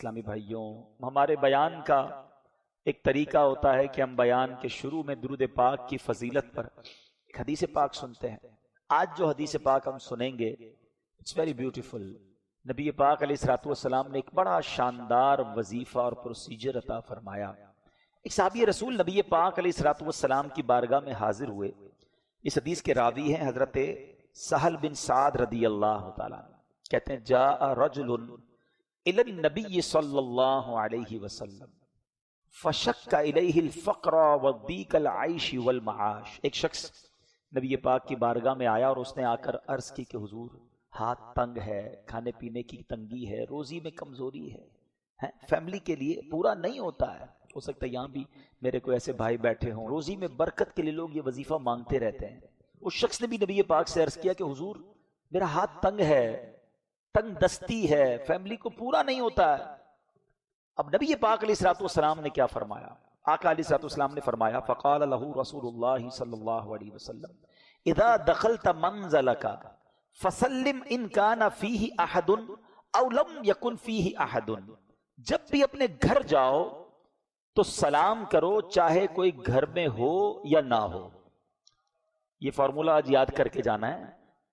اسلامی بھائیوں، ہمارے بیان کا ایک طریقہ ہوتا ہے کہ ہم بیان کے شروع میں درود پاک کی فضیلت پر ایک حدیث پاک سنتے ہیں۔ آج جو حدیث پاک ہم سنیں گے اٹس ویری بیوٹیفل۔ نبی پاک علیہ الصلوۃ والسلام نے ایک بڑا شاندار وظیفہ اور پروسیجر عطا فرمایا۔ ایک صحابی رسول نبی پاک علیہ الصلوۃ والسلام کی بارگاہ میں حاضر ہوئے۔ اس حدیث کے راوی ہیں حضرت سہل بن سعد رضی اللہ تعالیٰ عنہ۔ کہتے ہیں جاء رجل الی النبی صلی اللہ علیہ وسلم فشک الیہ الفقر وضیق العیش والمعاش۔ ایک شخص نبی پاک کی بارگاہ میں آیا اور اس نے آ کر عرض کی کہ حضور ہاتھ تنگ ہے، کھانے پینے کی تنگی ہے، روزی میں کمزوری ہے، فیملی کے لیے پورا نہیں ہوتا ہے۔ ہو سکتا ہے یہاں بھی میرے کوئی ایسے بھائی بیٹھے ہوں، روزی میں برکت کے لیے لوگ یہ وظیفہ مانگتے رہتے ہیں۔ اس شخص نے بھی نبی پاک سے عرض کیا کہ حضور میرا ہاتھ تنگ ہے، تنگ دستی ہے، فیملی کو پورا نہیں ہوتا ہے۔ اب نبی پاک علیہ الصلوۃ والسلام نے کیا فرمایا؟ آقا علیہ الصلوۃ والسلام نے فرمایا فقال له رسول اللہ صلی اللہ علیہ وسلم اذا دخلت منزلک فسلم ان کان فیہ احد او لم یکن فیہ احد۔ جب بھی اپنے گھر جاؤ تو سلام کرو، چاہے کوئی گھر میں ہو یا نہ ہو۔ یہ فارمولہ آج یاد کر کے جانا ہے۔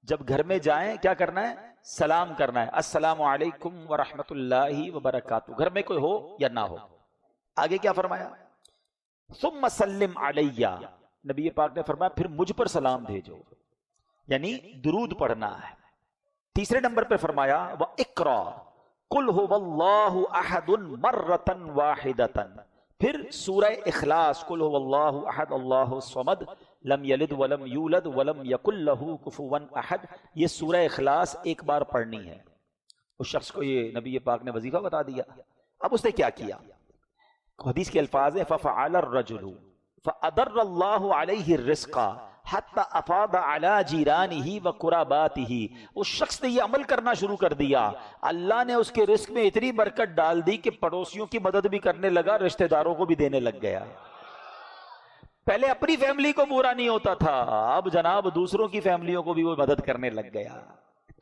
جب گھر میں جائیں کیا کرنا ہے؟ سلام کرنا ہے، السلام علیکم ورحمۃ اللہ وبرکاتہ، گھر میں کوئی ہو یا نہ ہو۔ آگے کیا فرمایا؟ ثم سلم علیہ، نبی پاک نے فرمایا پھر مجھ پر سلام بھیجو، یعنی درود پڑھنا ہے۔ تیسرے نمبر پہ فرمایا وَاقرأ قُلْ هُوَ اللَّهُ أَحَدٌ مَرَّةً وَاحِدَةً، پھر سورہ اخلاص قُلْ هُوَ اللَّهُ أَحَدٌ اللَّهُ الصَّمَدُ لم یلد ولم یولد ولم یکن لہ کفوا احد، یہ سورہ اخلاص ایک بار پڑھنی ہے۔ اس شخص کو یہ نبی پاک نے وظیفہ بتا دیا۔ اب اس نے کیا کیا؟ حدیث کے الفاظ ہیں ففعل الرجل فأدر اللہ علیہ الرزق حتی افاض علی جیرانہ وقراباتہ۔ اس شخص نے یہ عمل کرنا شروع کر دیا، اللہ نے اس کے رزق میں اتنی برکت ڈال دی کہ پڑوسیوں کی مدد بھی کرنے لگا، رشتہ داروں کو بھی دینے لگ گیا۔ پہلے اپنی فیملی کو پورا نہیں ہوتا تھا، اب جناب دوسروں کی فیملیوں کو بھی وہ مدد کرنے لگ گیا۔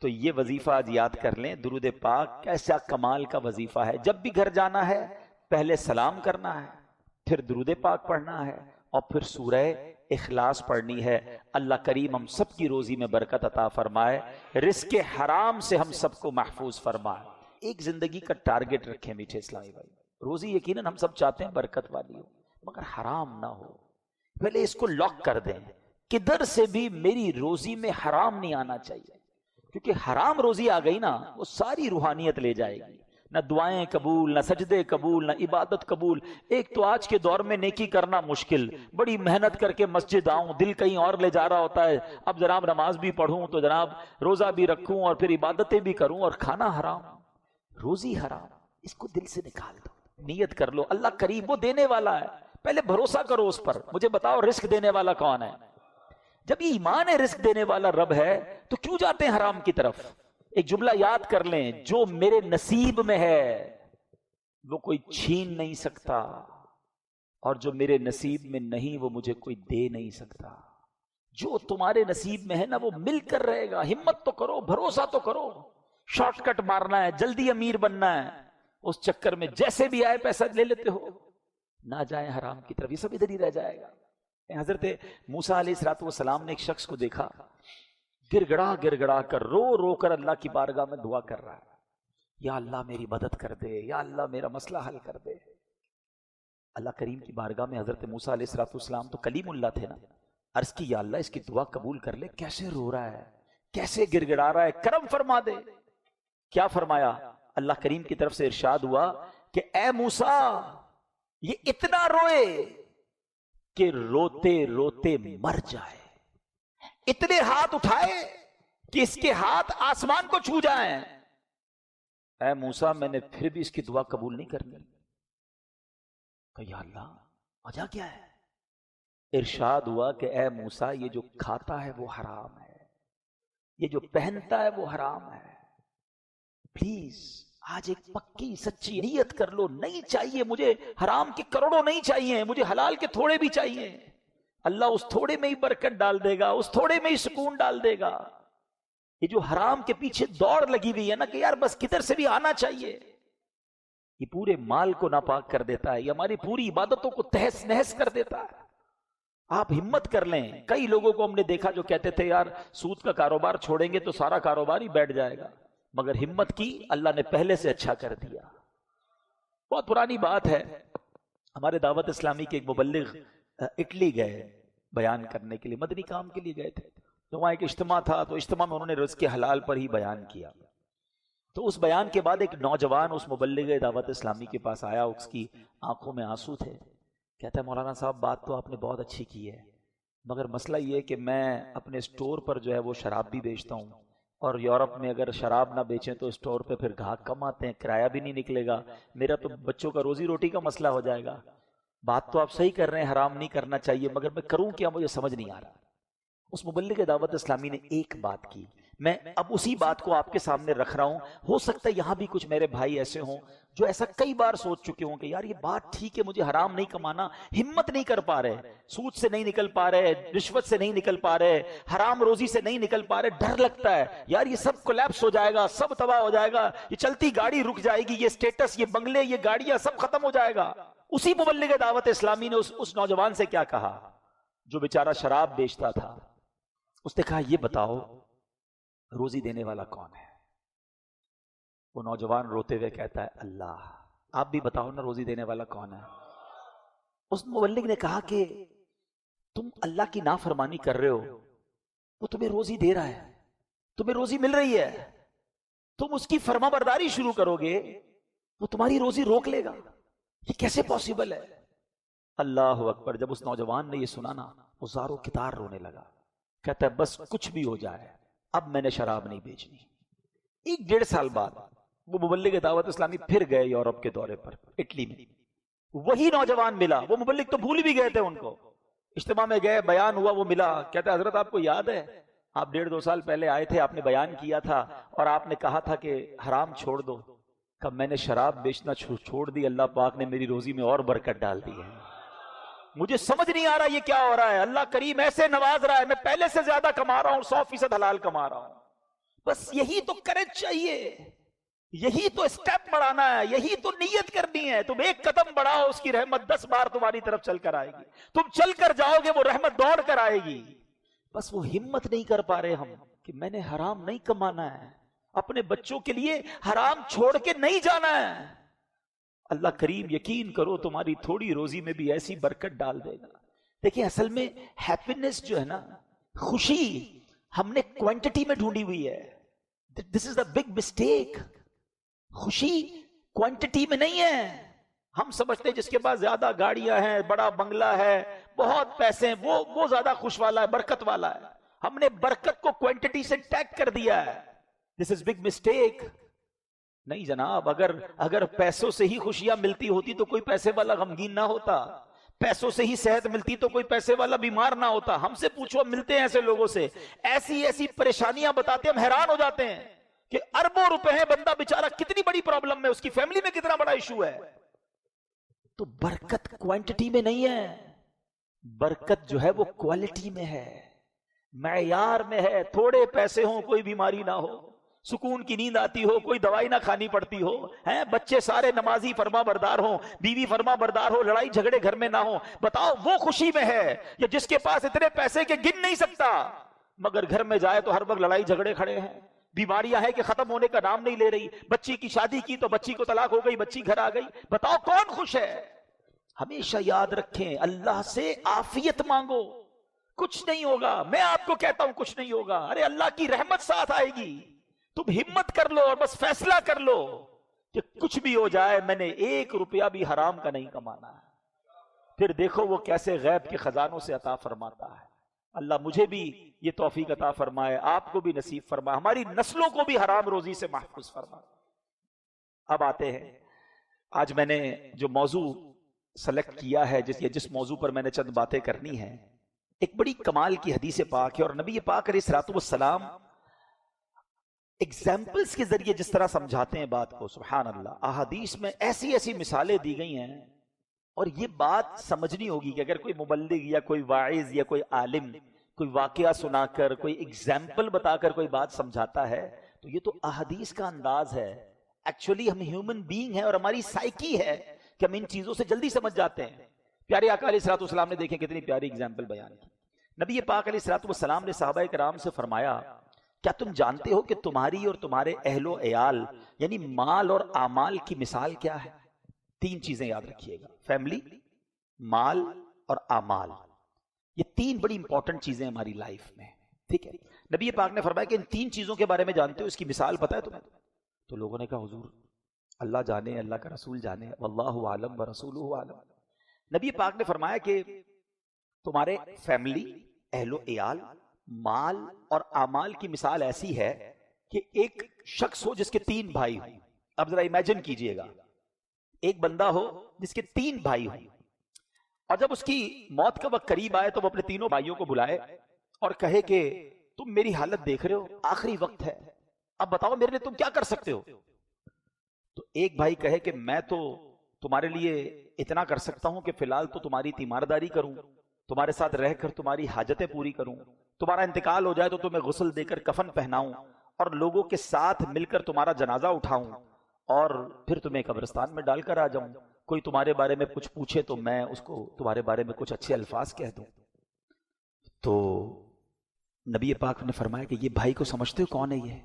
تو یہ وظیفہ آج یاد کر لیں، درود پاک کیسا کمال کا وظیفہ ہے۔ جب بھی گھر جانا ہے پہلے سلام کرنا ہے، پھر درود پاک پڑھنا ہے، اور پھر سورہ اخلاص پڑھنی ہے۔ اللہ کریم ہم سب کی روزی میں برکت عطا فرمائے، رزق حرام سے ہم سب کو محفوظ فرمائے۔ ایک زندگی کا ٹارگٹ رکھیں میٹھے اسلامی بھائی، روزی یقیناً ہم سب چاہتے ہیں برکت والی ہو، مگر حرام نہ ہو۔ پہلے اس کو لاک کر دیں، کدھر سے بھی میری روزی میں حرام نہیں آنا چاہیے، کیونکہ حرام روزی آ گئی نا وہ ساری روحانیت لے جائے گی، نہ دعائیں قبول، نہ سجدے قبول، نہ عبادت قبول۔ ایک تو آج کے دور میں نیکی کرنا مشکل، بڑی محنت کر کے مسجد آؤں، دل کہیں اور لے جا رہا ہوتا ہے، اب جناب نماز بھی پڑھوں تو جناب روزہ بھی رکھوں اور پھر عبادتیں بھی کروں، اور کھانا حرام، روزی حرام۔ اس کو دل سے نکال دو، نیت کر لو اللہ کریم وہ دینے والا ہے، پہلے بھروسہ کرو اس پر۔ مجھے بتاؤ رزق دینے والا کون ہے؟ جب یہ ایمان ہے رزق دینے والا رب ہے تو کیوں جاتے ہیں حرام کی طرف؟ ایک جملہ یاد کر لیں، جو میرے نصیب میں ہے وہ کوئی چھین نہیں سکتا، اور جو میرے نصیب میں نہیں وہ مجھے کوئی دے نہیں سکتا۔ جو تمہارے نصیب میں ہے نا وہ مل کر رہے گا، ہمت تو کرو، بھروسہ تو کرو۔ شارٹ کٹ مارنا ہے، جلدی امیر بننا ہے، اس چکر میں جیسے بھی آئے پیسہ لے لیتے ہو، نہ جائیں حرام کی طرف، یہ سب ادھر ہی رہ جائے گا۔ حضرت موسیٰ علیہ الصلوۃ والسلام نے ایک شخص کو دیکھا، گر گڑا کر رو رو کر اللہ کی بارگاہ میں دعا کر رہا ہے، یا اللہ میری مدد کر دے، یا اللہ میرا مسئلہ حل کر دے۔ اللہ کریم کی بارگاہ میں حضرت موسیٰ علیہ الصلوۃ والسلام تو کلیم اللہ تھے نا، عرض کی یا اللہ اس کی دعا قبول کر لے، کیسے رو رہا ہے، کیسے گر گڑا رہا ہے، کرم فرما دے۔ کیا فرمایا؟ اللہ کریم کی طرف سے ارشاد ہوا کہ اے موسیٰ یہ اتنا روئے کہ روتے روتے مر جائے، اتنے ہاتھ اٹھائے کہ اس کے ہاتھ آسمان کو چھو جائیں۔ اے موسیٰ میں نے پھر بھی اس کی دعا قبول نہیں کرنی۔ کہ یا اللہ وجہ کیا ہے؟ ارشاد ہوا کہ اے موسیٰ یہ جو کھاتا ہے وہ حرام ہے، یہ جو پہنتا ہے وہ حرام ہے، پلیز آج ایک پکی سچی نیت کر لو، نہیں چاہیے مجھے حرام کے کروڑوں نہیں چاہیے، مجھے حلال کے تھوڑے بھی چاہیے۔ اللہ اس تھوڑے میں ہی برکت ڈال دے گا، اس تھوڑے میں ہی سکون ڈال دے گا۔ یہ جو حرام کے پیچھے دوڑ لگی ہوئی ہے نا کہ یار بس کدھر سے بھی آنا چاہیے، یہ پورے مال کو ناپاک کر دیتا ہے، یہ ہماری پوری عبادتوں کو تہس نہس کر دیتا ہے۔ آپ ہمت کر لیں، کئی لوگوں کو ہم نے دیکھا جو کہتے تھے یار سود کا کاروبار چھوڑیں گے تو سارا کاروبار ہی بیٹھ جائے گا، مگر ہمت کی، اللہ نے پہلے سے اچھا کر دیا۔ بہت پرانی بات ہے، ہمارے دعوت اسلامی کے ایک مبلغ اٹلی گئے بیان کرنے کے لیے، مدنی کام کے لیے گئے تھے، تو وہاں ایک اجتماع تھا، تو اجتماع میں انہوں نے رزق حلال پر ہی بیان کیا۔ تو اس بیان کے بعد ایک نوجوان اس مبلغ دعوت اسلامی کے پاس آیا، اس کی آنکھوں میں آنسو تھے، کہتا ہے مولانا صاحب بات تو آپ نے بہت اچھی کی ہے، مگر مسئلہ یہ کہ میں اپنے اسٹور پر جو ہے وہ شراب بھی بیچتا ہوں، اور یورپ میں اگر شراب نہ بیچیں تو اسٹور پہ پھر گاہک کم آتے ہیں، کرایہ بھی نہیں نکلے گا، میرا تو بچوں کا روزی روٹی کا مسئلہ ہو جائے گا۔ بات تو آپ صحیح کر رہے ہیں، حرام نہیں کرنا چاہیے، مگر میں کروں کیا، مجھے سمجھ نہیں آ رہا۔ اس مبلغ دعوت اسلامی نے ایک بات کی، میں اب اسی بات کو آپ کے سامنے رکھ رہا ہوں، ہو سکتا ہے یہاں بھی کچھ میرے بھائی ایسے ہوں جو ایسا کئی بار سوچ چکے ہوں کہ یار یہ بات ٹھیک ہے، مجھے حرام نہیں کمانا، ہمت نہیں کر پا رہے، سود سے نہیں نکل پا رہے، رشوت سے نہیں نکل پا رہے، حرام روزی سے نہیں نکل پا رہے، ڈر لگتا ہے یار یہ سب کولیپس ہو جائے گا، سب تباہ ہو جائے گا، یہ چلتی گاڑی رک جائے گی، یہ سٹیٹس، یہ بنگلے، یہ گاڑیاں سب ختم ہو جائے گا۔ اسی مبلغ دعوت اسلامی نے اس نوجوان سے کیا کہا جو بیچارہ شراب بیچتا تھا، اس نے کہا یہ بتاؤ روزی دینے والا کون ہے؟ وہ نوجوان روتے ہوئے کہتا ہے اللہ۔ آپ بھی بتاؤ نا روزی دینے والا کون ہے؟ اس مبلغ نے کہا کہ تم اللہ کی نافرمانی کر رہے ہو، وہ تمہیں روزی دے رہا ہے، تمہیں روزی مل رہی ہے، تم اس کی فرما برداری شروع کرو گے وہ تمہاری روزی روک لے گا، یہ کیسے پاسبل ہے؟ اللہ اکبر۔ جب اس نوجوان نے یہ سنا نا، وہ زاروں کتار رونے لگا، کہتا ہے بس کچھ بھی ہو جائے اب میں نے شراب نہیں بیچنی۔ ایک 1.5 سال بعد وہ مبلغ دعوت اسلامی پھر گئے یورپ کے دورے پر، اٹلی میں، وہی نوجوان ملا، وہ مبلغ تو بھول بھی گئے تھے ان کو، اجتماع میں گئے، بیان ہوا، وہ ملا، کہتا ہے حضرت آپ کو یاد ہے آپ 1.5-2 سال پہلے آئے تھے، آپ نے بیان کیا تھا اور آپ نے کہا تھا کہ حرام چھوڑ دو، کب میں نے شراب بیچنا چھوڑ دی، اللہ پاک نے میری روزی میں اور برکت ڈال دی ہے، مجھے سمجھ نہیں آ رہا یہ کیا ہو رہا ہے، اللہ کریم ایسے نواز رہا ہے، میں پہلے سے زیادہ کما رہا ہوں، 100% حلال کما رہا ہوں۔ بس یہی تو کرج چاہیے، یہی تو اسٹیپ بڑھانا ہے، یہی تو نیت کرنی ہے، تم ایک قدم بڑھاؤ اس کی رحمت 10 بار تمہاری طرف چل کر آئے گی، تم چل کر جاؤ گے وہ رحمت دوڑ کر آئے گی۔ بس وہ ہمت نہیں کر پا رہے ہم کہ میں نے حرام نہیں کمانا ہے، اپنے بچوں کے لیے حرام چھوڑ کے نہیں جانا ہے۔ اللہ کریم یقین کرو تمہاری تھوڑی روزی میں بھی ایسی برکت ڈال دے گا۔ دیکھیں اصل میں ہیپینس جو ہے نا، خوشی ہم نے کوانٹٹی میں ڈھونڈی ہوئی ہے، دس از دا بگ مسٹیک۔ خوشی کوانٹٹی میں نہیں ہے، ہم سمجھتے جس کے پاس زیادہ گاڑیاں ہیں، بڑا بنگلہ ہے، بہت پیسے ہیں، وہ زیادہ خوش والا ہے، برکت والا ہے۔ ہم نے برکت کو کوانٹٹی سے ٹیگ کر دیا ہے، دس از بگ مسٹیک۔ نہیں جناب، اگر پیسوں سے ہی خوشیاں ملتی ہوتی تو کوئی پیسے والا غمگین نہ ہوتا، پیسوں سے ہی صحت ملتی تو کوئی پیسے والا بیمار نہ ہوتا۔ ہم سے پوچھو، ہم ملتے ہیں ایسے لوگوں سے، ایسی ایسی پریشانیاں بتاتے ہم حیران ہو جاتے ہیں کہ اربوں روپے ہیں، بندہ بیچارہ کتنی بڑی پرابلم ہے، اس کی فیملی میں کتنا بڑا ایشو ہے۔ تو برکت کوانٹٹی میں نہیں ہے، برکت جو ہے وہ کوالٹی میں ہے، معیار میں ہے۔ تھوڑے پیسے ہوں، کوئی بیماری نہ ہو، سکون کی نیند آتی ہو، کوئی دوائی نہ کھانی پڑتی ہو، ہیں بچے سارے نمازی فرما بردار ہوں، بیوی فرما بردار ہو، لڑائی جھگڑے گھر میں نہ ہو، بتاؤ وہ خوشی میں ہے یا جس کے پاس اتنے پیسے کے گن نہیں سکتا مگر گھر میں جائے تو ہر وقت لڑائی جھگڑے کھڑے ہیں، بیماریاں ہیں کہ ختم ہونے کا نام نہیں لے رہی، بچی کی شادی کی تو بچی کو طلاق ہو گئی، بچی گھر آ گئی، بتاؤ کون خوش ہے؟ ہمیشہ یاد رکھیں اللہ سے عافیت مانگو، کچھ نہیں ہوگا، میں آپ کو کہتا ہوں کچھ نہیں ہوگا، ارے اللہ کی رحمت ساتھ آئے گی، تم ہمت کر لو اور بس فیصلہ کر لو کہ کچھ بھی ہو جائے میں نے 1 روپیہ بھی حرام کا نہیں کمانا ہے، پھر دیکھو وہ کیسے غیب کے خزانوں سے عطا فرماتا ہے۔ اللہ مجھے بھی یہ توفیق عطا فرمائے، آپ کو بھی نصیب فرمائے، ہماری نسلوں کو بھی حرام روزی سے محفوظ فرمائے۔ اب آتے ہیں، آج میں نے جو موضوع سلیکٹ کیا ہے، جس موضوع پر میں نے چند باتیں کرنی ہیں، ایک بڑی کمال کی حدیث پاک ہے، اور نبی پاک علیہ الصلوۃ والسلام ایگزامپلز کے ذریعے جس طرح سمجھاتے ہیں بات کو، سبحان اللہ، احادیث میں ایسی ایسی مثالیں دی گئی ہیں، اور یہ بات سمجھنی ہوگی کہ اگر کوئی مبلغ یا کوئی واعظ یا کوئی عالم کوئی واقعہ سنا کر، کوئی ایگزامپل بتا کر کوئی بات سمجھاتا ہے تو یہ تو احادیث کا انداز ہے، ایکچولی ہم ہیومن بینگ ہیں اور ہماری سائیکی ہے کہ ہم ان چیزوں سے جلدی سمجھ جاتے ہیں. پیارے آقا علیہ الصلوۃ والسلام نے دیکھیں کتنی پیاری اگزامپل بیان کی. نبی پاک علیہ الصلوۃ والسلام نے صحابہ کرام سے فرمایا کیا تم جانتے ہو کہ تمہاری اور تمہارے اہل و عیال یعنی مال اور اعمال کی مثال کیا ہے؟ 3 چیزیں یاد رکھیے گا، فیملی، مال اور اعمال. یہ 3 بڑی امپورٹنٹ چیزیں ہماری لائف میں. ٹھیک ہے، نبی پاک نے فرمایا کہ ان 3 چیزوں کے بارے میں جانتے ہو، اس کی مثال پتہ ہے تمہیں؟ تو لوگوں نے کہا حضور اللہ جانے، اللہ کا رسول جانے، واللہ عالم ورسولہ عالم. نبی پاک نے فرمایا کہ تمہارے فیملی، اہل و عیال، مال اور اعمال کی مثال ایسی ہے کہ ایک شخص ہو جس کے 3 بھائی ہوں. اب ذرا امیجن کیجئے گا، ایک بندہ ہو جس کے 3 بھائی ہوں، اور جب اس کی موت کا وقت قریب آئے تو وہ اپنے تینوں بھائیوں کو بلائے اور کہے کہ تم میری حالت دیکھ رہے ہو، آخری وقت ہے، اب بتاؤ میرے لیے تم کیا کر سکتے ہو؟ تو ایک بھائی کہے کہ میں تو تمہارے لیے اتنا کر سکتا ہوں کہ فی الحال تو تمہاری تیمارداری کروں، تمہارے ساتھ رہ کر تمہاری حاجتیں پوری کروں، تمہارا انتقال ہو جائے تو تمہیں غسل دے کر کفن پہناؤں اور لوگوں کے ساتھ مل کر تمہارا جنازہ اٹھاؤں اور پھر تمہیں قبرستان میں ڈال کر آ جاؤں. کوئی تمہارے بارے میں کچھ پوچھے تو میں اس کو تمہارے بارے میں کچھ اچھے الفاظ کہہ دوں. تو نبی پاک نے فرمایا کہ یہ بھائی کو سمجھتے ہو کون ہے؟ یہ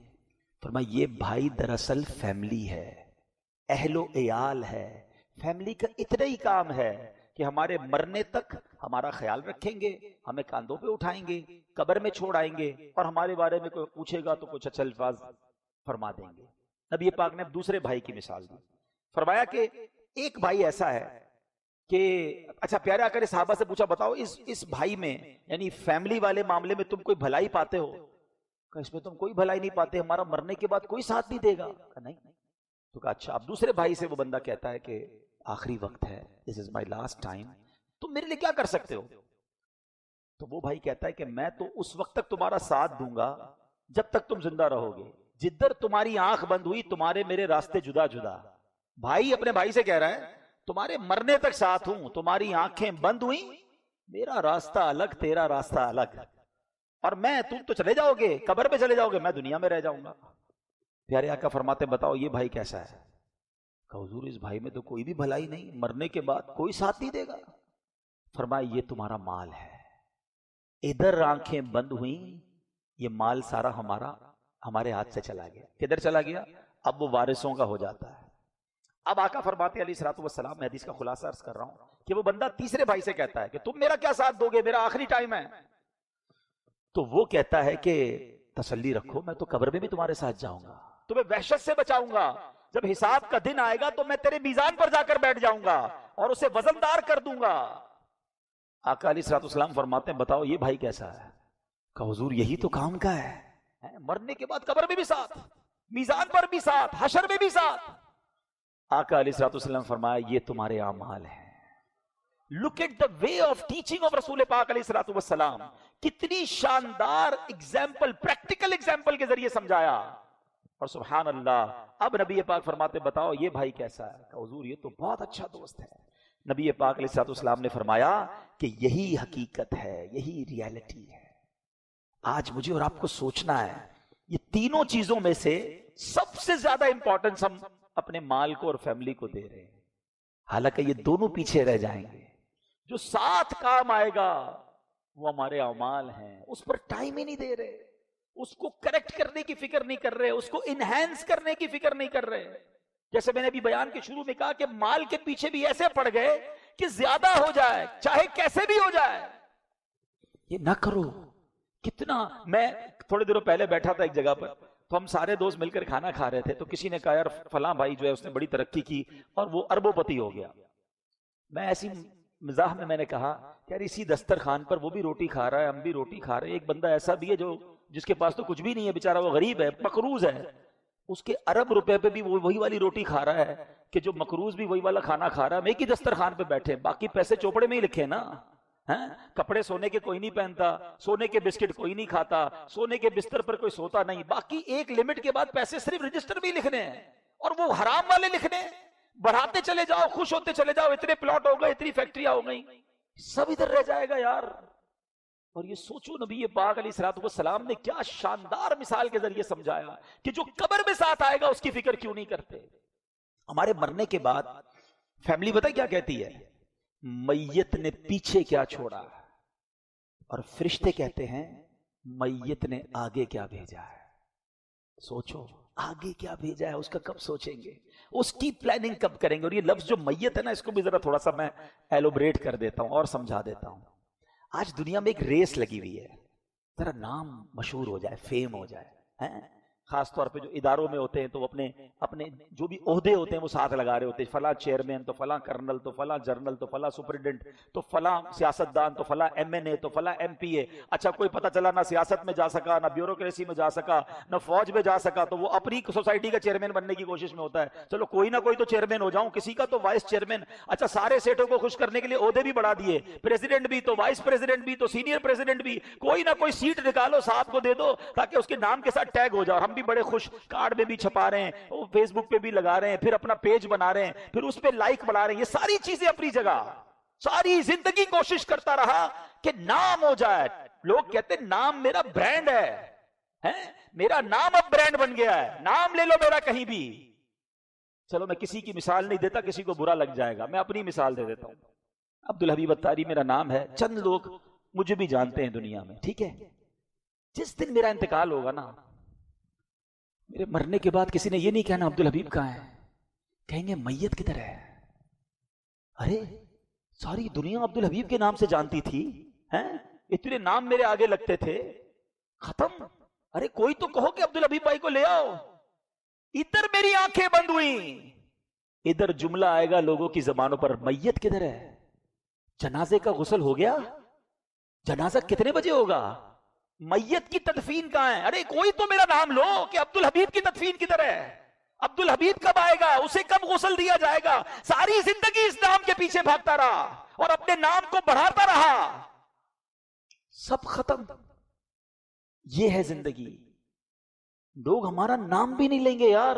فرمایا یہ بھائی دراصل فیملی ہے، اہل و عیال ہے. فیملی کا اتنا ہی کام ہے کہ ہمارے مرنے تک ہمارا خیال رکھیں گے، ہمیں کاندھوں پہ اٹھائیں گے، قبر میں چھوڑ آئیں گے اور ہمارے بارے میں کوئی پوچھے گا تو کچھ اچھے الفاظ فرما دیں گے. نبی پاک نے دوسرے بھائی کی مثال دی، فرمایا کہ ایک بھائی ایسا ہے کہ اچھا پیارے آقا نے صحابہ سے پوچھا بتاؤ اس بھائی میں یعنی فیملی والے معاملے میں تم کوئی بھلائی پاتے ہو؟ کہ اس میں تم کوئی بھلائی نہیں پاتے، ہمارا مرنے کے بعد کوئی ساتھ نہیں دے گا. کہ نہیں. تو کہا اچھا. اب دوسرے بھائی سے وہ بندہ کہتا ہے کہ آخری وقت ہے، this is my last time، تم میرے لیے کیا کر سکتے ہو؟ تو وہ بھائی کہتا ہے کہ میں تو اس وقت تک تمہارا ساتھ دوں گا جب تک تم زندہ رہو گے، جدھر تمہاری آنکھ بند ہوئی تمہارے میرے راستے جدا جدا. بھائی اپنے بھائی سے کہہ رہا ہے تمہارے مرنے تک ساتھ ہوں، تمہاری آنکھیں بند ہوئی میرا راستہ الگ تیرا راستہ الگ، اور میں تم تو چلے جاؤ گے قبر پہ چلے جاؤ گے، میں دنیا میں رہ جاؤں گا. پیارے آقا فرماتے بتاؤ یہ بھائی کیسا ہے؟ کہ حضور اس بھائی میں تو کوئی بھی بھلائی نہیں، مرنے کے بعد کوئی ساتھ نہیں دے گا. فرمایا یہ تمہارا مال ہے، ادھر آنکھیں بند ہوئیں یہ مال سارا ہمارے ہاتھ سے چلا گیا. کدھر چلا گیا؟ اب وہ وارثوں کا ہو جاتا ہے. اب آقا فرماتے علیہ الصلوۃ والسلام، میں حدیث کا خلاصہ عرض کر رہا ہوں کہ وہ بندہ تیسرے بھائی سے کہتا ہے کہ تم میرا کیا ساتھ دو گے، میرا آخری ٹائم ہے. تو وہ کہتا ہے کہ تسلی رکھو میں تو قبر میں بھی تمہارے ساتھ جاؤں گا، تمہیں وحشت سے بچاؤں گا، جب حساب کا دن آئے گا تو میں تیرے میزان پر جا کر بیٹھ جاؤں گا اور اسے وزندار کر دوں گا. آقا علیہ الصلوۃ والسلام فرماتے ہیں بتاؤ یہ بھائی کیسا ہے؟ کہ حضور یہی تو کام کا ہے، مرنے کے بعد قبر میں بھی ساتھ، میزان پر بھی ساتھ، حشر میں بھی ساتھ. آقا علیہ الصلوۃ والسلام فرمایا یہ تمہارے اعمال ہیں. Look at the way of teaching of رسول پاک علیہ الصلوۃ والسلام، کتنی شاندار ایگزامپل، پریکٹیکل ایگزامپل کے ذریعے سمجھایا. اور سبحان اللہ اب نبی پاک فرماتے بتاؤ یہ بھائی کیسا ہے؟ کہ حضور یہ تو بہت اچھا دوست ہے. نبی پاک علیہ الصلوۃ والسلام نے فرمایا کہ یہی حقیقت ہے، یہی ریالٹی ہے. آج مجھے اور آپ کو سوچنا ہے یہ تینوں چیزوں میں سے سب سے زیادہ امپورٹنس ہم اپنے مال کو اور فیملی کو دے رہے ہیں، حالانکہ یہ دونوں پیچھے رہ جائیں گے. جو ساتھ کام آئے گا وہ ہمارے اعمال ہیں، اس پر ٹائم ہی نہیں دے رہے، اس کو کریکٹ کرنے کی فکر نہیں کر رہے، اس کو انہینس کرنے کی فکر نہیں کر رہے. جیسے میں نے ابھی بیان کے شروع میں کہا کہ مال کے پیچھے بھی ایسے پڑ گئے کہ زیادہ ہو جائے چاہے کیسے بھی ہو جائے. یہ نہ کرو. کتنا، میں تھوڑے دنوں پہلے بیٹھا تھا ایک جگہ پر تو ہم سارے دوست مل کر کھانا کھا رہے تھے، تو کسی نے کہا یار فلاں بھائی جو ہے اس نے بڑی ترقی کی اور وہ اربوں پتی ہو گیا. میں ایسی مزاح میں نے کہا کہ یار اسی دسترخوان پر وہ بھی روٹی کھا رہا ہے، ہم بھی روٹی کھا رہے ہیں، ایک بندہ ایسا بھی ہے جس کے پاس تو کچھ بھی نہیں ہے، بیچارہ وہ غریب ہے، مقروض ہے، اس کے ارب روپے پہ بھی وہ وہی والی روٹی کھا رہا ہے کہ جو مقروض بھی وہی والا کھانا کھا رہا ہے. ہم ایک ہی دسترخوان پہ بیٹھے، باقی پیسے چوپڑے میں ہی لکھے نا. کپڑے سونے کے کوئی نہیں پہنتا، سونے کے بسکٹ کوئی نہیں کھاتا، سونے کے بستر پر کوئی سوتا نہیں، باقی ایک لمٹ کے بعد پیسے صرف رجسٹر میں ہی لکھنے ہیں اور وہ حرام والے لکھنے ہیں. بڑھاتے چلے جاؤ، خوش ہوتے چلے جاؤ، اتنے پلاٹ ہو گئے، اتنی فیکٹریاں ہو گئی، سب ادھر رہ جائے گا. یار اور یہ سوچو نبی پاک علیہ السلام نے کیا شاندار مثال کے ذریعے سمجھایا کہ جو قبر میں ساتھ آئے گا اس کی فکر کیوں نہیں کرتے. ہمارے مرنے کے بعد فیملی پتہ کیا کہتی ہے؟ میت نے پیچھے کیا چھوڑا، اور فرشتے کہتے ہیں میت نے آگے کیا بھیجا ہے. سوچو آگے کیا بھیجا ہے، اس کا کب سوچیں گے، اس کی پلاننگ کب کریں گے. اور یہ لفظ جو میت ہے نا، اس کو بھی ذرا تھوڑا سا میں ایلوبریٹ کر دیتا ہوں اور سمجھا دیتا ہوں. آج دنیا میں ایک ریس لگی ہوئی ہے، ذرا نام مشہور ہو جائے، فیم ہو جائے. خاص طور پہ جو اداروں میں ہوتے ہیں تو اپنے جو بھی عہدے ہوتے ہیں وہ ساتھ لگا رہے ہوتے ہیں. فلاں چیئرمین تو فلاں کرنل تو فلاں جرنل تو فلاں سپرنٹینڈنٹ تو فلاں سیاستدان تو فلاں ایم این اے تو فلاں ایم پی اے. اچھا کوئی پتہ چلا نہ سیاست میں جا سکا، نہ بیوروکریسی میں جا سکا، نہ فوج میں جا سکا، تو وہ اپنی سوسائٹی کا چیئرمین بننے کی کوشش میں ہوتا ہے. چلو کوئی نہ کوئی تو چیئرمین ہو جاؤں، کسی کا تو وائس چیئرمین. اچھا سارے سیٹوں کو خوش کرنے کے لیے عہدے بھی بڑھا دیے، پریزیڈنٹ بھی تو وائس پریزیڈنٹ بھی تو سینئر پریزیڈنٹ بھی. کوئی نہ کوئی سیٹ نکالو صاحب کو دے دو تاکہ اس کے نام کے ساتھ ٹیگ ہو جائے. اور ہم بھی بڑے خوش، کارڈ میں بھی چھپا رہے ہیں، فیس بک پہ بھی لگا رہے ہیں، پھر اپنا پیج بنا رہے ہیں، پھر اس پہ لائک بڑھا رہے ہیں. یہ ساری چیزیں اپنی جگہ. ساری زندگی کوشش کرتا رہا کہ نام ہو جائے. لوگ کہتے ہیں نام میرا برانڈ ہے، میرا نام اب برانڈ بن گیا ہے، نام لے لو میرا کہیں بھی. چلو میں کسی کی مثال نہیں دیتا، کسی کو برا لگ جائے گا، میں اپنی مثال دے دیتا ہوں. عبدالحبیب اتاری میرا نام ہے، چند لوگ مجھے بھی جانتے ہیں دنیا میں، ٹھیک ہے. جس دن میرا انتقال ہوگا نا، میرے مرنے کے بعد کسی نے یہ نہیں کہنا عبدالحبیب کہاں ہے، کہیں گے میت کدھر ہے. ارے ساری دنیا عبدالحبیب کے نام سے جانتی تھی، اتنے نام میرے آگے لگتے تھے، ختم. ارے کوئی تو کہو کہ عبدالحبیب بھائی کو لے آؤ. ادھر میری آنکھیں بند ہوئی، ادھر جملہ آئے گا لوگوں کی زبانوں پر، میت کدھر ہے؟ جنازے کا غسل ہو گیا؟ جنازہ کتنے بجے ہوگا؟ میت کی تدفین کہاں ہے؟ ارے کوئی تو میرا نام لو کہ عبدالحبیب کی تدفین کدھر ہے؟ عبدالحبیب کب آئے گا؟ اسے کب غسل دیا جائے گا؟ ساری زندگی اس نام کے پیچھے بھاگتا رہا اور اپنے نام کو بڑھاتا رہا، سب ختم. یہ ہے زندگی. لوگ ہمارا نام بھی نہیں لیں گے یار،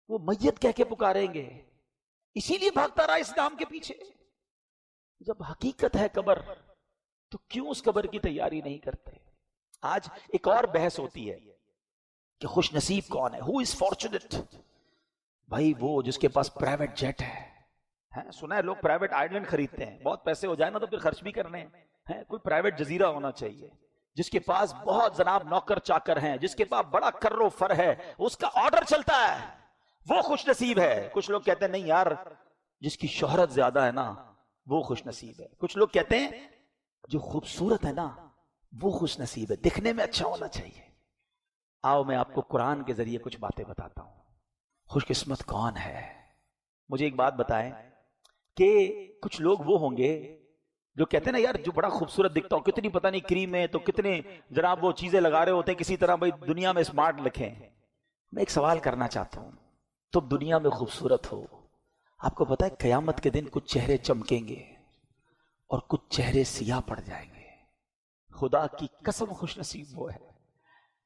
وہ میت کہہ کے پکاریں گے، اسی لیے بھاگتا رہا اس نام کے پیچھے. جب حقیقت ہے قبر، تو کیوں اس قبر کی تیاری نہیں کرتے؟ آج ایک اور بحث ہوتی ہے کہ خوش نصیب کون ہے، who is fortunate. بھائی وہ جس کے پاس پرائیویٹ جیٹ ہے، سنا ہے لوگ پرائیویٹ آئلینڈ خریدتے ہیں، بہت پیسے ہو جائے نا تو پھر خرچ بھی کرنے ہیں. کوئی پرائیویٹ جزیرہ ہونا چاہیے. جس کے پاس بہت جناب نوکر چاکر ہیں، جس کے پاس بڑا کر و فر ہے، اس کا آرڈر چلتا ہے، وہ خوش نصیب ہے. کچھ لوگ کہتے ہیں نہیں یار جس کی شہرت زیادہ ہے نا وہ خوش نصیب ہے. کچھ لوگ کہتے ہیں جو خوبصورت ہے نا وہ خوش نصیب ہے، دکھنے میں اچھا ہونا چاہیے. آؤ میں آپ کو قرآن کے ذریعے کچھ باتیں بتاتا ہوں. خوش قسمت کون ہے؟ مجھے ایک بات بتائیں کہ کچھ لوگ وہ ہوں گے جو کہتے ہیں نا یار جو بڑا خوبصورت دکھتا ہو، کتنی پتہ نہیں کریم ہے تو کتنے جناب وہ چیزیں لگا رہے ہوتے ہیں کسی طرح بھائی دنیا میں اسمارٹ لکھیں. میں ایک سوال کرنا چاہتا ہوں، تم دنیا میں خوبصورت ہو، آپ کو پتہ ہے قیامت کے دن کچھ چہرے چمکیں گے اور کچھ چہرے سیاہ پڑ جائیں گے. خدا کی قسم خوش نصیب وہ ہے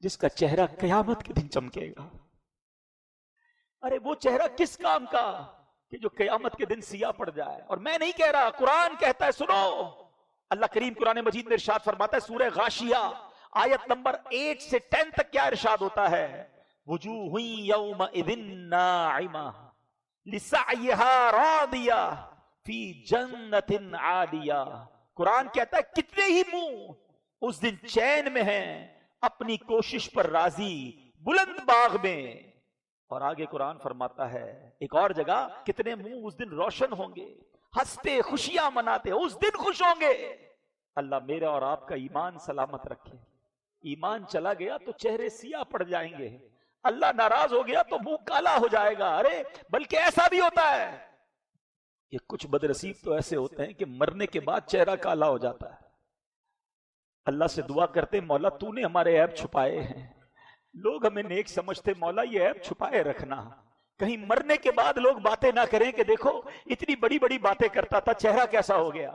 جس کا چہرہ قیامت کے دن چمکے گا. ارے وہ چہرہ کس کام کا کہ جو قیامت کے دن سیاہ پڑ جائے. اور میں نہیں کہہ رہا، قرآن کہتا ہے، سنو. اللہ کریم قرآن مجید میں ارشاد فرماتا ہے سورہ غاشیہ آیت نمبر 8 سے 10 تک کیا ارشاد ہوتا ہے؟ وجوہ یومئذ ناعمہ لسعیہا راضیہ فی جنت عالیہ. قرآن کہتا ہے کتنے ہی منہ اس دن چین میں ہیں، اپنی کوشش پر راضی، بلند باغ میں. اور آگے قرآن فرماتا ہے ایک اور جگہ، کتنے منہ اس دن روشن ہوں گے، ہنستے خوشیاں مناتے اس دن خوش ہوں گے. اللہ میرا اور آپ کا ایمان سلامت رکھے. ایمان چلا گیا تو چہرے سیاہ پڑ جائیں گے، اللہ ناراض ہو گیا تو منہ کالا ہو جائے گا. ارے بلکہ ایسا بھی ہوتا ہے کہ کچھ بدنصیب تو ایسے ہوتے ہیں کہ مرنے کے بعد چہرہ کالا ہو جاتا ہے. اللہ سے دعا کرتے مولا تو نے ہمارے عیب چھپائے ہیں. لوگ ہمیں نیک سمجھتے، مولا یہ عیب چھپائے رکھنا، کہیں مرنے کے بعد لوگ باتیں نہ کریں کہ دیکھو اتنی بڑی بڑی باتیں کرتا تھا، چہرہ کیسا ہو گیا.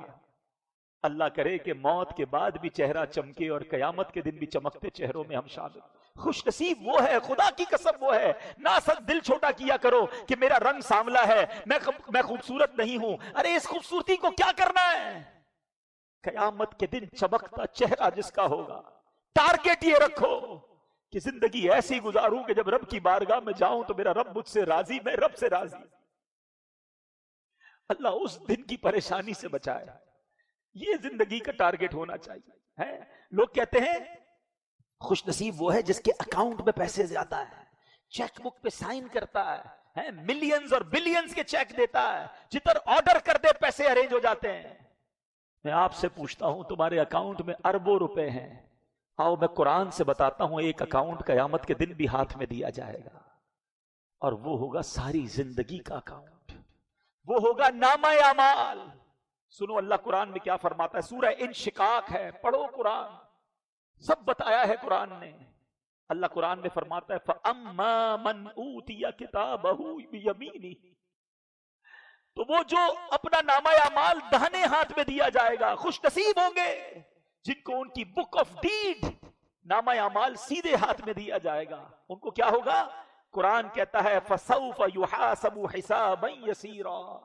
اللہ کرے کہ موت کے بعد بھی چہرہ چمکے اور قیامت کے دن بھی چمکتے چہروں میں ہم شامل. خوش نصیب وہ ہے، خدا کی قسم وہ ہے. نہ سب دل چھوٹا کیا کرو کہ میرا رنگ سانولا ہے، میں خوبصورت نہیں ہوں. ارے اس خوبصورتی کو کیا کرنا ہے؟ قیامت کے دن چمکتا چہرہ جس کا ہوگا. ٹارگٹ یہ رکھو کہ زندگی ایسی گزاروں کہ جب رب کی بارگاہ میں جاؤں تو میرا رب مجھ سے راضی, میں رب سے راضی. اللہ اس دن کی پریشانی سے بچائے. یہ زندگی کا ٹارگٹ ہونا چاہیے. لوگ کہتے ہیں خوش نصیب وہ ہے جس کے اکاؤنٹ میں پیسے زیادہ ہے, چیک بک پہ سائن کرتا ہے, ملینز اور بلینز کے چیک دیتا ہے, جدھر آرڈر کر دے پیسے ارینج ہو جاتے ہیں. میں آپ سے پوچھتا ہوں تمہارے اکاؤنٹ میں اربوں روپے ہیں, آؤ میں قرآن سے بتاتا ہوں ایک اکاؤنٹ قیامت کے دن بھی ہاتھ میں دیا جائے گا, اور وہ ہوگا ساری زندگی کا اکاؤنٹ, وہ ہوگا نامہ اعمال. سنو اللہ قرآن میں کیا فرماتا ہے, سورہ انشقاق ہے, پڑھو قرآن, سب بتایا ہے قرآن نے. اللہ قرآن میں فرماتا ہے فَأَمَّا مَنْ أُوتِيَ كِتَابَهُ بِيَمِينِهِ, تو وہ جو اپنا نامہ اعمال دہنے ہاتھ میں دیا جائے گا, خوش نصیب ہوں گے جن کو ان کی بک آف ڈیڈ نامہ اعمال سیدھے ہاتھ میں دیا جائے گا. ان کو کیا ہوگا؟ قرآن کہتا ہے فَسَوْفَ يُحَاسَبُ حِسَابًا يَسِيرًا,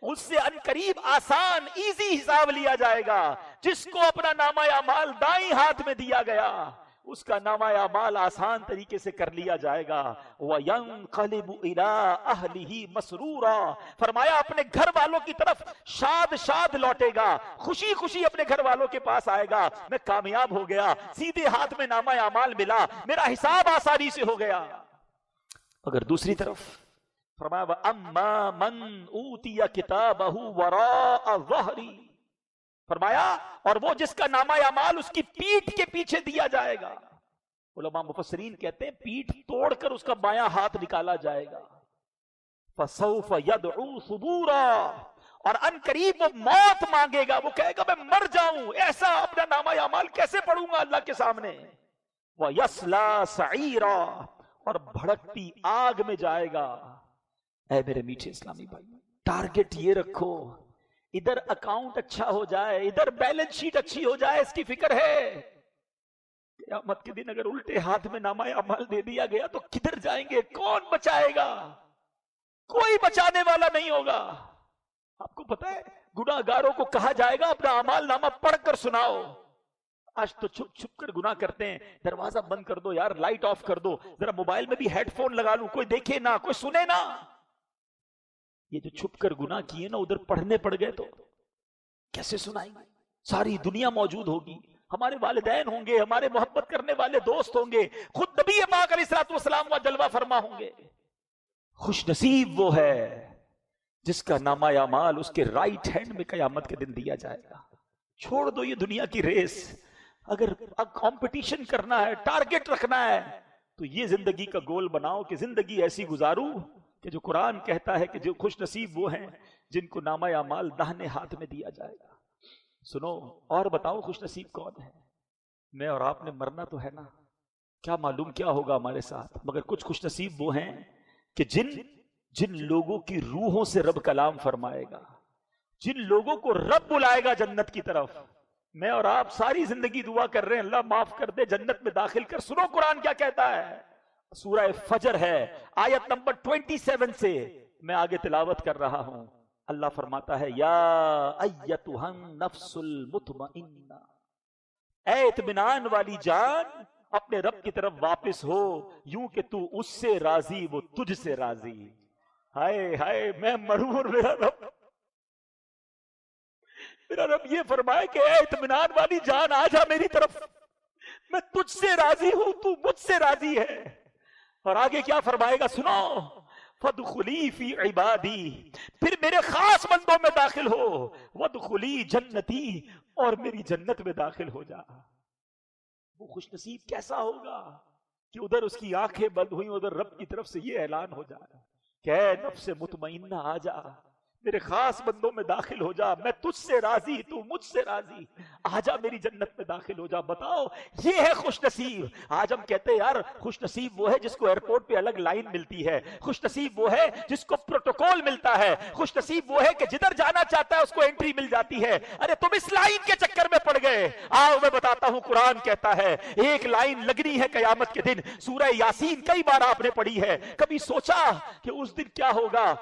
اس سے ان قریب آسان ایزی حساب لیا جائے گا. جس کو اپنا نامہ اعمال دائیں ہاتھ میں دیا گیا اس کا نامہ اعمال آسان طریقے سے کر لیا جائے گا. وَيَنْقَلِبُ إِلَىٰ أَهْلِهِ مَسْرُورًا, فرمایا اپنے گھر والوں کی طرف شاد شاد لوٹے گا, خوشی خوشی اپنے گھر والوں کے پاس آئے گا. میں کامیاب ہو گیا, سیدھے ہاتھ میں نامہ اعمال ملا, میرا حساب آسانی سے ہو گیا. اگر دوسری طرف فرمایا وَأَمَّا مَنْ أُوتِيَ كِتَابَهُ وَرَاءَ ظَهْرِهِ, فرمایا اور وہ جس کا نامہ اعمال اس کی پیٹھ کے پیچھے دیا جائے گا. علماء مفسرین کہتے ہیں پیٹھ توڑ کر اس کا بایاں ہاتھ نکالا جائے گا. فَسَوْفَ يَدْعُو ثُبُورًا, اور ان قریب وہ موت مانگے گا, وہ کہے گا میں مر جاؤں, ایسا اپنا نامہ اعمال کیسے پڑھوں گا اللہ کے سامنے. وَيَصْلَىٰ سَعِيرًا, اور بھڑکتی آگ میں جائے گا. اے میرے میٹھے اسلامی بھائی, ٹارگٹ یہ رکھو ادھر اکاؤنٹ اچھا ہو جائے, ادھر بیلنس شیٹ اچھی ہو جائے, اس کی فکر ہے. قیامت کے دن اگر الٹے ہاتھ میں نامہ اعمال دے دیا گیا تو کدھر جائیں گے, کون بچائے گا؟ کوئی بچانے والا نہیں ہوگا. آپ کو پتا ہے گناہ گاروں کو کہا جائے گا اپنا اعمال نامہ پڑھ کر سناؤ. آج تو چھپ چھپ کر گناہ کرتے ہیں, دروازہ بند کر دو یار, لائٹ آف کر دو, ذرا موبائل میں بھی ہیڈ فون لگا لوں, کوئی دیکھے نہ, کوئی سنے نہ. یہ جو چھپ کر گناہ کیے نا ادھر پڑھنے پڑ گئے تو کیسے سنائیں گے؟ ساری دنیا موجود ہوگی, ہمارے والدین ہوں گے, ہمارے محبت کرنے والے دوست ہوں گے, خود نبی پاک علیہ الصلوۃ والسلام کا جلوہ فرما ہوں گے. خوش نصیب وہ ہے جس کا نامہ اعمال اس کے رائٹ ہینڈ میں قیامت کے دن دیا جائے گا. چھوڑ دو یہ دنیا کی ریس, اگر کمپٹیشن کرنا ہے, ٹارگٹ رکھنا ہے, تو یہ زندگی کا گول بناؤ کہ زندگی ایسی گزاروں کہ جو قرآن کہتا ہے کہ جو خوش نصیب وہ ہیں جن کو نامہ اعمال داہنے ہاتھ میں دیا جائے گا. سنو اور بتاؤ خوش نصیب کون ہے؟ میں اور آپ نے مرنا تو ہے نا, کیا معلوم کیا ہوگا ہمارے ساتھ, مگر کچھ خوش نصیب وہ ہیں کہ جن لوگوں کی روحوں سے رب کلام فرمائے گا, جن لوگوں کو رب بلائے گا جنت کی طرف. میں اور آپ ساری زندگی دعا کر رہے ہیں اللہ معاف کر دے, جنت میں داخل کر. سنو قرآن کیا کہتا ہے, سورہ فجر ہے آیت نمبر 27 سے میں آگے تلاوت کر رہا ہوں. اللہ فرماتا ہے یا ایتھا النفس المطمئنہ, اے اطمینان والی جان اپنے رب کی طرف واپس ہو, یوں کہ تو اس سے راضی وہ تجھ سے راضی. ہائے ہائے میں مروں اور میرا رب یہ فرمائے کہ اے اطمینان والی جان آ جا میری طرف, میں تجھ سے راضی ہوں, تو مجھ سے راضی ہے. اور آگے کیا فرمائے گا سنو, فَادْخُلِي فِي عِبَادِي, پھر میرے خاص بندوں میں داخل ہو, وَادْخُلِي جنتی, اور میری جنت میں داخل ہو جا. وہ خوش نصیب کیسا ہوگا کہ ادھر اس کی آنکھیں بند ہوئیں, ادھر رب کی طرف سے یہ اعلان ہو جائے کہ اے نفس مطمئنہ آ جا, میرے خاص بندوں میں داخل ہو جا, میں تجھ سے راضی, تو مجھ سے راضی, آ جا میری جنت میں داخل ہو جا. بتاؤ یہ ہے خوش نصیب. آج ہم کہتے ہیں یار خوش نصیب وہ ہے جس کو ایئرپورٹ پہ الگ لائن ملتی ہے, خوش نصیب وہ ہے جس کو پروٹوکول ملتا ہے, خوش نصیب وہ ہے کہ جدھر جانا چاہتا ہے اس کو انٹری مل جاتی ہے. ارے تم اس لائن کے چکر میں پڑ گئے. آؤ میں بتاتا ہوں, قرآن کہتا ہے ایک لائن لگنی ہے قیامت کے دن. سورہ یاسین کئی بار آپ نے پڑھی ہے, کبھی سوچا کہ اس دن کیا ہوگا؟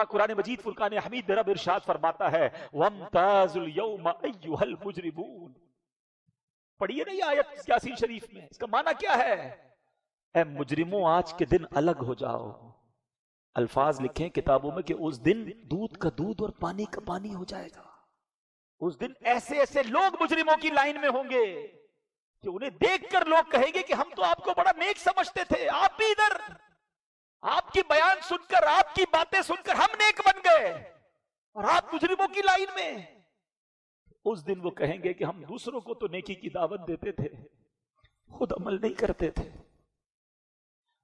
قرآن مجید فرقان حمید میں رب ارشاد فرماتا ہے وَامْتَازُوا الْيَوْمَ أَيُّهَا الْمُجْرِمُونَ. پڑھیے نا یہ آیت یاسین شریف میں، اس کا معنی کیا ہے؟ اے مجرموں آج کے دن الگ ہو جاؤ. الفاظ لکھیں کتابوں میں کہ اس دن دودھ کا دودھ اور پانی کا پانی ہو جائے گا. اس دن ایسے ایسے لوگ مجرموں کی لائن میں ہوں گے کہ انہیں دیکھ کر لوگ کہیں گے کہ ہم تو آپ کو بڑا نیک سمجھتے تھے، آپ بھی ادھر، آپ کی بیان سن کر، آپ کی باتیں سن کر ہم نیک بن گئے اور آپ مجرموں کی لائن میں. اس دن وہ کہیں گے کہ ہم دوسروں کو تو نیکی کی دعوت دیتے تھے، خود عمل نہیں کرتے تھے.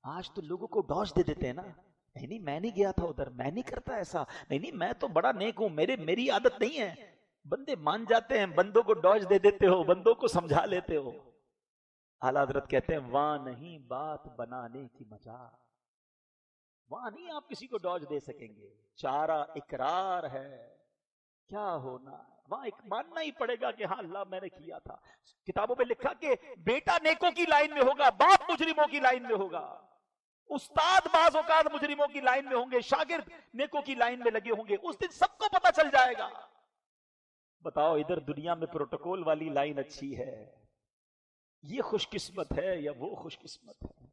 آج تو لوگوں کو ڈاش دے دیتے ہیں نا، نہیں میں نہیں گیا تھا ادھر، میں نہیں کرتا ایسا، نہیں میں تو بڑا نیک ہوں، میری عادت نہیں ہے. بندے مان جاتے ہیں، بندوں کو ڈاش دے دیتے ہو، بندوں کو سمجھا لیتے ہو. اعلیٰ حضرت کہتے ہیں وہاں نہیں بات بنانے کی مجال، وہاں نہیں آپ کسی کو ڈاج دے سکیں گے. چارہ اقرار ہے، کیا ہونا ہے وہاں ایک ماننا ہی پڑے گا کہ ہاں اللہ میں نے کیا تھا. کتابوں میں لکھا کہ بیٹا نیکوں کی لائن میں ہوگا، باپ مجرموں کی لائن میں ہوگا، استاد بعض اوقات مجرموں کی لائن میں ہوں گے، شاگرد نیکوں کی لائن میں لگے ہوں گے. اس دن سب کو پتا چل جائے گا. بتاؤ ادھر دنیا میں پروٹوکول والی لائن اچھی ہے، یہ خوش قسمت ہے یا وہ خوش قسمت ہے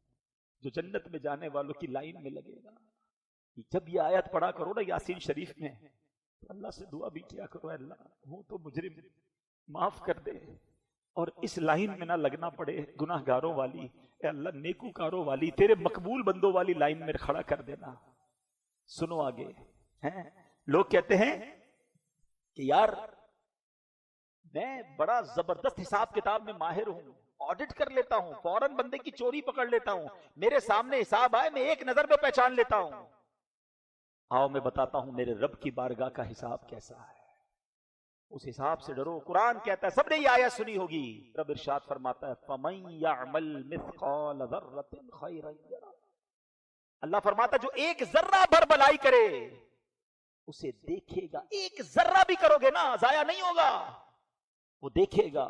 جو جنت میں جانے والوں کی لائن میں لگے گا؟ جب یہ آیت پڑھا کرو نا یاسین شریف میں، اللہ سے دعا بھی کیا کرو، اے اللہ ہوں تو مجرم، معاف کر دے اور اس لائن میں نہ لگنا پڑے گناہ گاروں والی. اے اللہ نیکوکاروں والی، تیرے مقبول بندوں والی لائن میں کھڑا کر دینا. سنو آگے ہیں لوگ کہتے ہیں کہ یار میں بڑا زبردست حساب کتاب میں ماہر ہوں، آڈٹ کر لیتا ہوں، فوراً بندے کی چوری پکڑ لیتا ہوں، میرے سامنے حساب آئے میں ایک نظر میں پہچان لیتا ہوں. آؤ میں بتاتا ہوں میرے رب کی بارگاہ کا حساب کیسا ہے، اس حساب سے ڈرو. قرآن کہتا ہے، سب نے یہ آیت سنی ہوگی، رب ارشاد فرماتا ہے فَمَن يَعْمَلْ مِثْقَالَ ذَرَّةٍ خَيْرًا يَرَهُ. اللہ فرماتا ہے جو ایک ذرہ بھر بھلائی کرے اسے دیکھے گا. ایک ذرہ بھی کرو گے نا ضائع نہیں ہوگا، وہ دیکھے گا.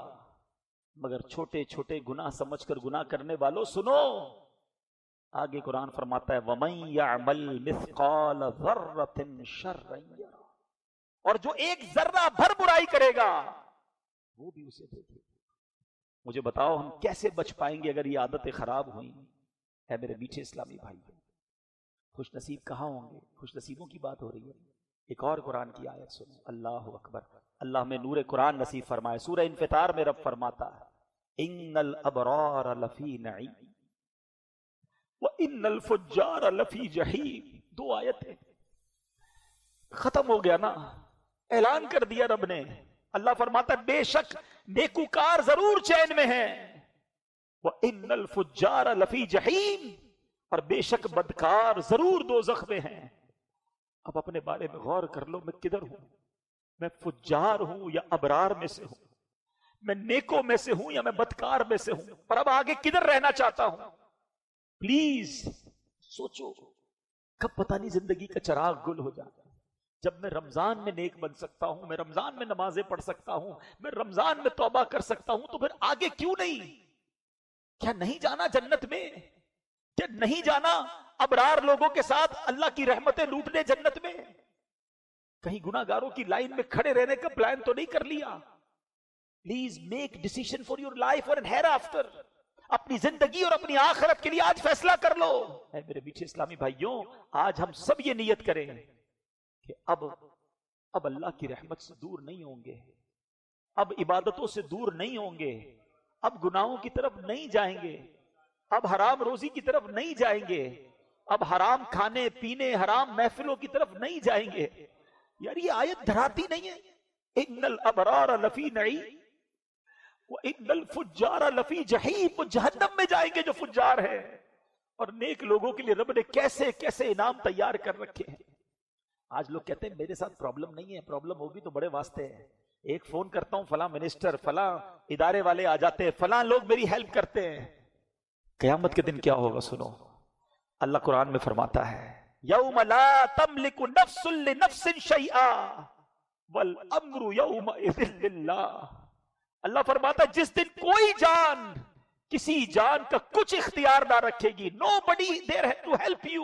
مگر چھوٹے چھوٹے گناہ سمجھ کر گناہ کرنے والوں سنو، آگے قرآن فرماتا ہے وَمَن يَعْمَلْ مِثْقَالَ ذَرَّةٍ شَرًّا يَرَهُ. اور جو ایک ذرہ بھر برائی کرے گا وہ بھی اسے دیکھے گا. مجھے بتاؤ ہم کیسے بچ پائیں گے اگر یہ عادتیں خراب ہوئیں؟ اے میرے میٹھے اسلامی بھائی، خوش نصیب کہاں ہوں گے؟ خوش نصیبوں کی بات ہو رہی ہے. ایک اور قرآن کی آیت سنو، اللہ اکبر. اللہ میں نور قرآن نصیب فرمائے. سورہ انفطار میں رب فرماتا ہے ان الابرار لفی نعیم وان الفجار لفی جحیم. دو آیتیں ختم ہو گیا نا، اعلان کر دیا رب نے. اللہ فرماتا ہے بے شک نیکوکار ضرور چین میں ہیں، وان الفجار لفی جحیم، اور بے شک بدکار ضرور دوزخ میں ہیں. اب اپنے بارے میں غور کر لو، میں کدھر ہوں؟ میں فجار ہوں یا ابرار میں سے ہوں؟ میں نیکوں میں سے ہوں یا میں بدکار میں سے ہوں؟ پر اب آگے کدھر رہنا چاہتا ہوں؟ پلیز سوچو، کب پتہ نہیں زندگی کا چراغ گل ہو جاتا ہے. جب میں رمضان میں نیک بن سکتا ہوں، میں رمضان میں نمازیں پڑھ سکتا ہوں، میں رمضان میں توبہ کر سکتا ہوں، تو پھر آگے کیوں نہیں؟ کیا نہیں جانا جنت میں؟ کیا نہیں جانا ابرار لوگوں کے ساتھ اللہ کی رحمتیں لوٹنے جنت میں؟ کہیں گناہ گاروں کی لائن میں کھڑے رہنے کا پلان تو نہیں کر لیا؟ Please make decision for your life اور ہیئر آفٹر. اپنی زندگی اور اپنی آخرت کے لیے آج فیصلہ کر لو. اے میرے میٹھے اسلامی بھائیوں، آج ہم سب یہ نیت کریں کہ اب اللہ کی رحمت سے دور نہیں ہوں گے، اب عبادتوں سے دور نہیں ہوں گے، اب گناہوں کی طرف نہیں جائیں گے، اب حرام روزی کی طرف نہیں جائیں گے، اب حرام کھانے پینے، حرام محفلوں کی طرف نہیں جائیں گے. یار یہ آیت دھراتی نہیں ہے؟ ان الابرار لفی نعیم وان الفجار لفی جحیم. وہ جہنم میں جائیں گے جو فجار ہیں، اور نیک لوگوں کے لیے رب نے کیسے کیسے انعام تیار کر رکھے ہیں. آج لوگ کہتے ہیں میرے ساتھ پرابلم نہیں ہے، پرابلم ہوگی تو بڑے واسطے ہیں. ایک فون کرتا ہوں فلاں منسٹر، فلاں ادارے والے آ جاتے ہیں، فلاں لوگ میری ہیلپ کرتے ہیں. قیامت کے دن کیا ہوگا سنو. اللہ قرآن میں فرماتا ہے یوم لا تملک نفس لنفس شیئا والامر یومئذ للہ. اللہ فرماتا ہے جس دن کوئی جان کسی جان کا کچھ اختیار نہ رکھے گی. Nobody there to help you.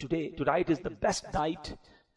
tonight is the best night